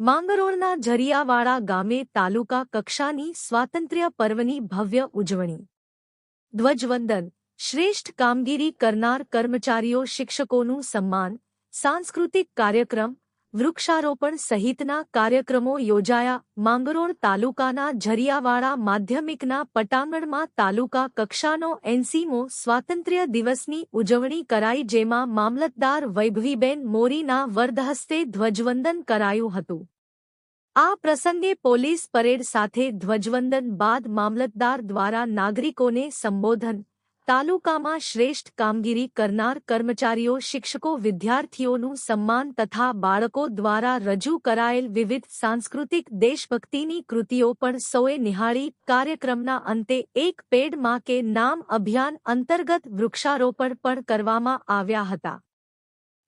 માંગરોળના ઝરિયાવાડા ગામે તાલુકા કક્ષાની સ્વાતંત્ર્ય પર્વની ભવ્ય ઉજવણી. ધ્વજવંદન, શ્રેષ્ઠ કામગીરી કરનાર કર્મચારીઓ શિક્ષકોનું સન્માન, સાંસ્કૃતિક કાર્યક્રમ, વૃક્ષારોપણ સહિતના કાર્યક્રમો યોજાયા. માંગરોળ તાલુકાના ઝરિયાવાડા માધ્યમિકના પટાંગણમાં તાલુકા કક્ષાનો 80મો સ્વાતંત્ર્ય દિવસની ઉજવણી કરાઈ, જેમાં મામલતદાર વૈભવીબેન મોરીના વરદહસ્તે ધ્વજવંદન કરાયું હતું. આ પ્રસંગે પોલીસ પરેડ સાથે ધ્વજવંદન બાદ મામલતદાર દ્વારા નાગરિકોને સંબોધન. તાલુકામાં શ્રેષ્ઠ કામગીરી કરનાર કર્મચારીઓ શિક્ષકો વિદ્યાર્થીઓનું સન્માન તથા બાળકો દ્વારા રજૂ કરાયેલ વિવિધ સાંસ્કૃતિક દેશભક્તિની કૃતિઓ પણ સૌએ નિહાળી. કાર્યક્રમના અંતે એક પેડ માં કે નામ અભિયાન અંતર્ગત વૃક્ષારોપણ પણ કરવામાં આવ્યા હતા.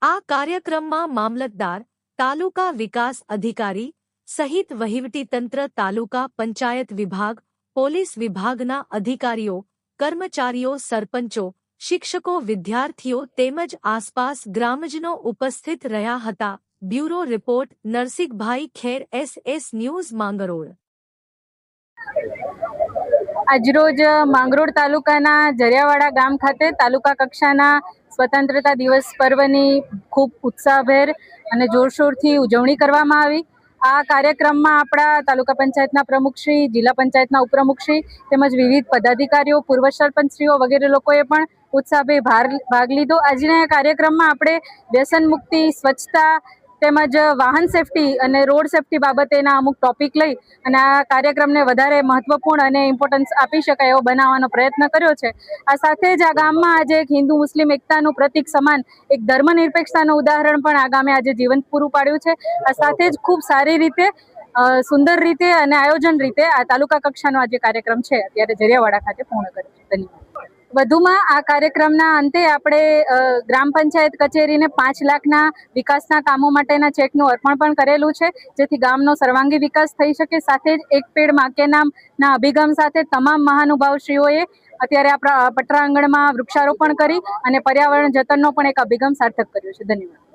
આ કાર્યક્રમમાં મામલતદાર, તાલુકા વિકાસ અધિકારી સહિત વહીવટીતંત્ર, તાલુકા પંચાયત વિભાગ, પોલીસ વિભાગના અધિકારીઓ, કર્મચારીઓ, સરપંચો, શિક્ષકો, વિદ્યાર્થીઓ તેમજ આસપાસ ગ્રામજનો ઉપસ્થિત રહ્યા હતા. બ્યુરો રિપોર્ટ નરસિંહભાઈ ખેર, SS ન્યૂઝ, માંગરોળ. આજરોજ માંગરોળ તાલુકાના ઝરિયાવાડા ગામ ખાતે તાલુકા કક્ષાના સ્વતંત્રતા દિવસ પર્વની ખૂબ ઉત્સાહભેર અને જોરશોરથી ઉજવણી કરવામાં આવી. આ કાર્યક્રમમાં આપણા તાલુકા પંચાયતના પ્રમુખશ્રી, જિલ્લા પંચાયતના ઉપપ્રમુખશ્રી તેમજ વિવિધ પદાધિકારીઓ, પૂર્વ સરપંચશ્રીઓ વગેરે લોકોએ પણ ઉત્સાહભેર ભાગ લીધો. આજના કાર્યક્રમમાં આપણે વ્યસન મુક્તિ, સ્વચ્છતા તેમજ વાહન સેફટી અને રોડ સેફટી બાબતેના અમુક ટોપિક લઈ અને આ કાર્યક્રમને વધારે મહત્વપૂર્ણ અને ઇમ્પોર્ટન્સ આપી શકાય એવો બનાવવાનો પ્રયત્ન કર્યો છે. આ સાથે જ આ ગામમાં આજે એક હિન્દુ મુસ્લિમ એકતાનું પ્રતીક સમાન એક ધર્મનિરપેક્ષતાનું ઉદાહરણ પણ આ ગામે આજે જીવંત પૂરું પાડ્યું છે. આ સાથે જ ખૂબ સારી રીતે, સુંદર રીતે અને આયોજન રીતે આ તાલુકા કક્ષાનો આજે કાર્યક્રમ છે અત્યારે ઝરિયાવાડા ખાતે પૂર્ણ કર્યો છે. ધન્યવાદ. વધુમાં આ કાર્યક્રમના અંતે આપણે ગ્રામ પંચાયત કચેરીને 5 લાખના વિકાસના કામો માટેના ચેકનું અર્પણ પણ કરેલું છે, જેથી ગામનો સર્વાંગી વિકાસ થઈ શકે. સાથે જ એક પેડ માં કે નામના અભિગમ સાથે તમામ મહાનુભાવશ્રીઓએ અત્યારે આપણા પટરાંગણમાં વૃક્ષારોપણ કરી અને પર્યાવરણ જતનનો પણ એક અભિગમ સાર્થક કર્યો છે. ધન્યવાદ.